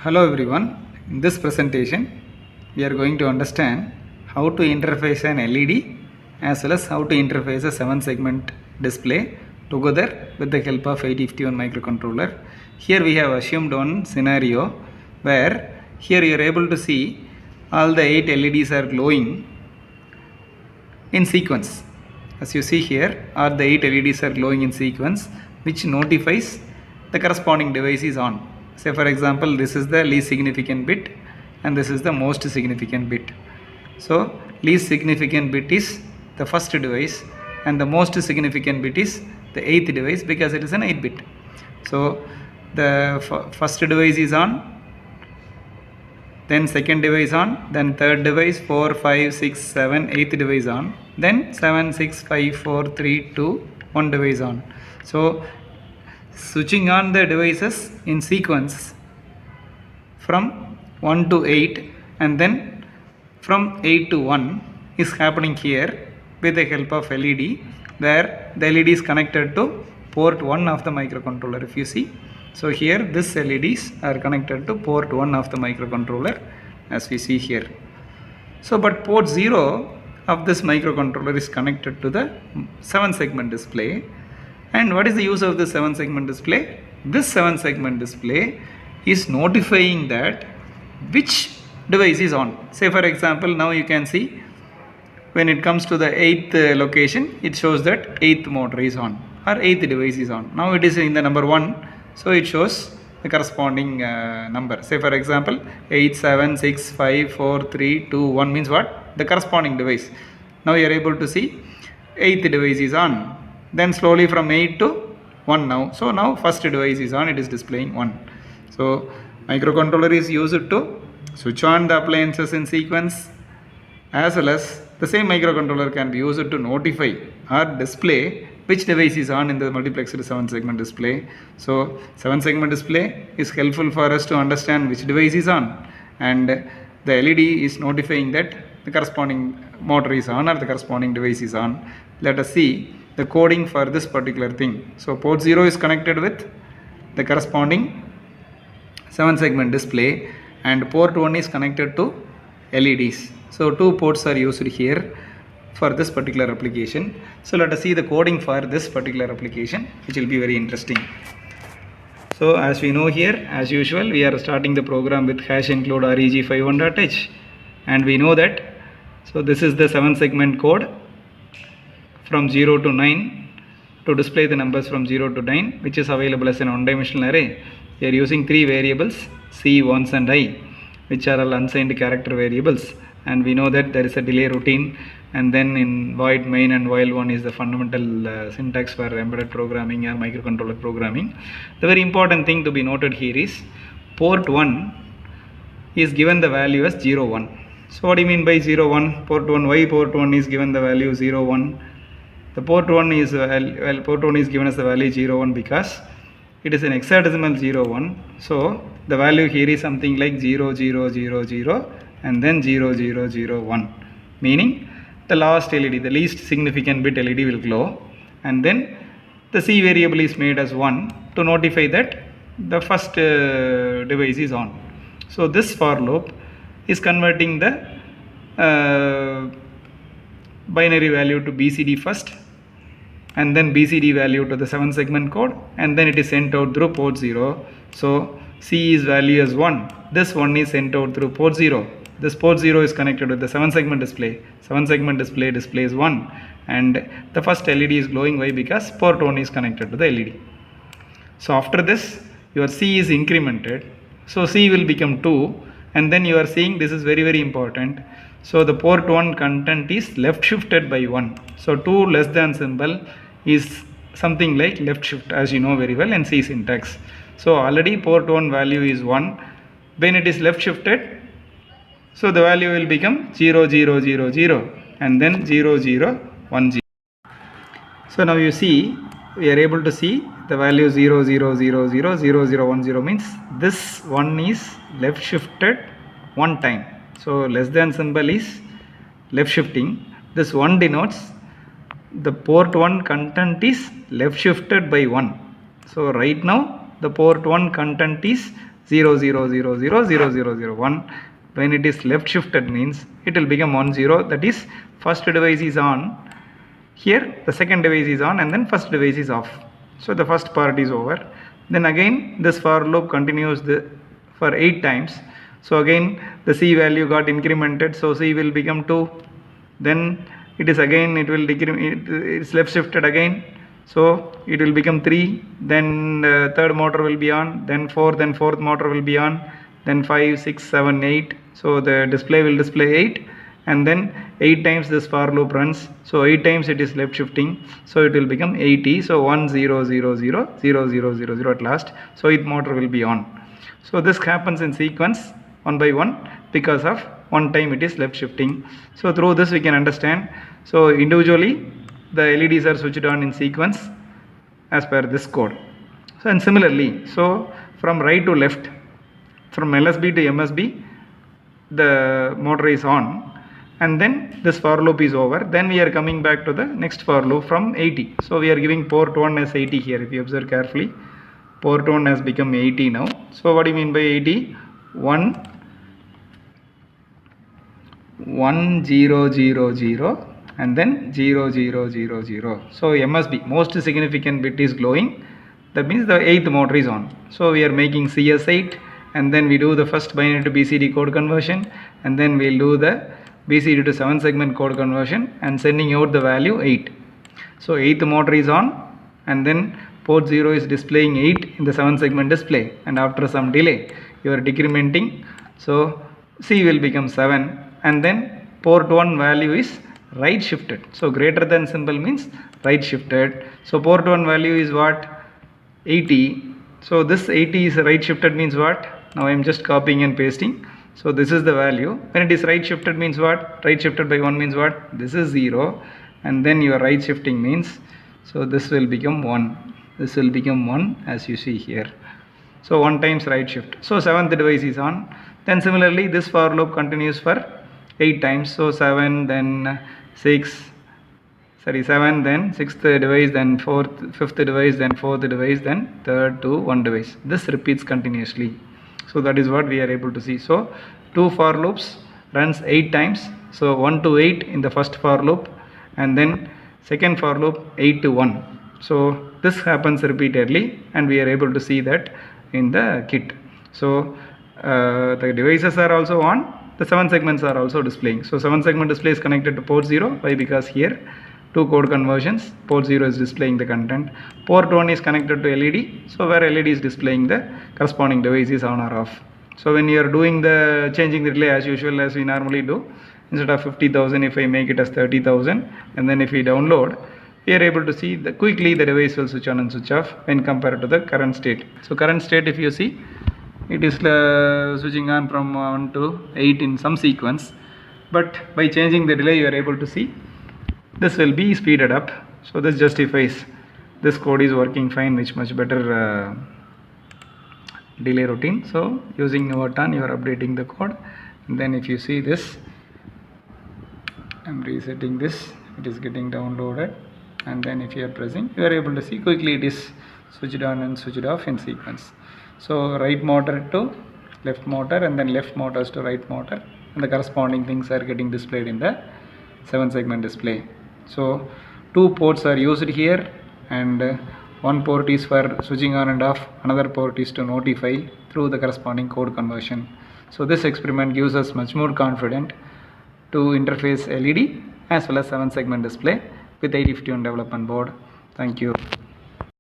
Hello everyone. In this presentation we are going to understand how to interface an LED as well as how to interface a 7 segment display together with the help of 8051 microcontroller. Here we have assumed one scenario where here you are able to see all the 8 LEDs are glowing in sequence. As you see here, all the 8 LEDs are glowing in sequence, which notifies the corresponding device is on. Say for example, this is the least significant bit and this is the most significant bit. So least significant bit is the first device and the most significant bit is the 8th device because it is an 8 bit. So the first device is on, then second device on, then third device, 4, 5, 6, 7, 8th device on, then 7, 6, 5, 4, 3, 2, 1 device on. So switching on the devices in sequence from 1 to 8 and then from 8 to 1 is happening here with the help of LED, where the LED is connected to port 1 of the microcontroller. If you see, so here this LEDs are connected to port 1 of the microcontroller as we see here. So but port 0 of this microcontroller is connected to the 7 segment display. And what is the use of this 7 segment display? This 7 segment display is notifying that which device is on. Say for example, now you can see when it comes to the 8th location, it shows that 8th motor is on or 8th device is on. Now it is in the number 1, so it shows the corresponding number. Say for example, 8, 7, 6, 5, 4, 3, 2, 1 means what? The corresponding device. Now you are able to see 8th device is on. Then slowly from 8 to 1 now. So now first device is on, it is displaying 1. So microcontroller is used to switch on the appliances in sequence, as well as the same microcontroller can be used to notify or display which device is on in the multiplexed 7 segment display. So 7 segment display is helpful for us to understand which device is on, and the LED is notifying that the corresponding motor is on or the corresponding device is on. Let us see the coding for this particular thing. So port 0 is connected with the corresponding 7 segment display and port 1 is connected to LEDs. So two ports are used here for this particular application. So let us see the coding for this particular application, which will be very interesting. So as we know here, as usual, we are starting the program with hash include reg51.h, and we know that, so this is the 7 segment code from 0 to 9 to display the numbers from 0 to 9, which is available as an one-dimensional array. We are using 3 variables, c, ones and I, which are all unsigned character variables, and we know that there is a delay routine, and then in void main and while one is the fundamental syntax for embedded programming or microcontroller programming. The very important thing to be noted here is port 1 is given the value as 0, 1. So what do you mean by 0, 1? Port 1, why port 1 is given the value 0, 1? The port 1 is port 1 is given as the value 0, 1 because it is an hexadecimal 0, 1. So the value here is something like 0, 0, 0, 0 and then 0, 0, 0, 1, meaning the last LED, the least significant bit LED will glow, and then the C variable is made as 1 to notify that the first device is on. So this for loop is converting the binary value to BCD first, and then BCD value to the 7 segment code, and then it is sent out through port 0. So C is value as 1. This 1 is sent out through port 0. This port 0 is connected with the 7 segment display. 7 segment display displays 1, and the first LED is glowing. Why? Because port 1 is connected to the LED. So after this, your C is incremented. So C will become 2, and then you are seeing this is very, very important. So the port 1 content is left shifted by 1. So 2 less than symbol is something like left shift, as you know very well in C syntax. So already port 1 value is 1. When it is left shifted, so the value will become 0, 0, 0, 0 and then 0, 0, 1, 0. So now you see, we are able to see the value 0, 0, 0, 0, 0, 0, 1, 0 means this 1 is left shifted 1 time. So less than symbol is left shifting. This 1 denotes the port 1 content is left shifted by 1. So right now the port 1 content is 000000001. When it is left shifted means it will become 10, that is first device is on, here the second device is on, and then first device is off. So the first part is over. Then again this for loop continues for 8 times. So again the C value got incremented, so C will become 2, then it is again, it will it's left shifted again, so it will become 3, then third motor will be on, then 4, then fourth motor will be on, then 5, 6, 7, 8, so the display will display 8, and then 8 times this for loop runs, so 8 times it is left shifting, so it will become 80, so 1 0 0 0 0 0 0 0 at last, so 8th motor will be on. So this happens in sequence one by one because of one time it is left shifting. So through this we can understand, so individually the LEDs are switched on in sequence as per this code. So and similarly, so from right to left, from LSB to MSB the motor is on, and then this for loop is over, then we are coming back to the next for loop from 80. So we are giving port 1 as 80 here. If you observe carefully, port 1 has become 80 now. So what do you mean by 80? 1 0 0 0 and then 0 0 0 0. So MSB, most significant bit is glowing, that means the 8th motor is on. So we are making CS8, and then we do the first binary to BCD code conversion, and then we'll do the BCD to 7 segment code conversion and sending out the value 8. So 8th motor is on, and then port 0 is displaying 8 in the 7 segment display, and after some delay you are decrementing, so C will become 7, and then port 1 value is right shifted. So greater than symbol means right shifted. So port 1 value is what? 80. So this 80 is right shifted means what? Now I am just copying and pasting. So this is the value. When it is right shifted means what? Right shifted by 1 means what? This is 0, and then your right shifting means, so this will become 1. This will become 1 as you see here. So 1 times right shift. So 7th device is on. Then similarly this for loop continues for 8 times. So 7, then 6, 7, then 6th device, then 5th device, then 4th device, then 3rd to 1 device. This repeats continuously. So that is what we are able to see. So 2 for loops runs 8 times. So 1 to 8 in the first for loop, and then second for loop 8 to 1. So this happens repeatedly, and we are able to see that in the kit. So the devices are also on, the 7 segments are also displaying. So 7 segment display is connected to port 0. Why? Because here 2 code conversions, port 0 is displaying the content, port 1 is connected to LED, so where LED is displaying the corresponding device is on or off. So when you are doing the changing the relay as usual as we normally do, instead of 50,000 if I make it as 30,000, and then if we download, we are able to see quickly the device will switch on and switch off when compared to the current state. So current state, if you see, it is switching on from 1 to 8 in some sequence, but by changing the delay you are able to see this will be speeded up. So this justifies this code is working fine, which much better delay routine. So using Nuvoton you are updating the code, and then if you see this, I am resetting this, it is getting downloaded, and then if you are pressing, you are able to see quickly it is switched on and switched off in sequence. So right motor to left motor, and then left motors to right motor, and the corresponding things are getting displayed in the 7 segment display. So 2 ports are used here, and one port is for switching on and off, another port is to notify through the corresponding code conversion. So this experiment gives us much more confident to interface LED as well as 7 segment display with 8051 development board. Thank you.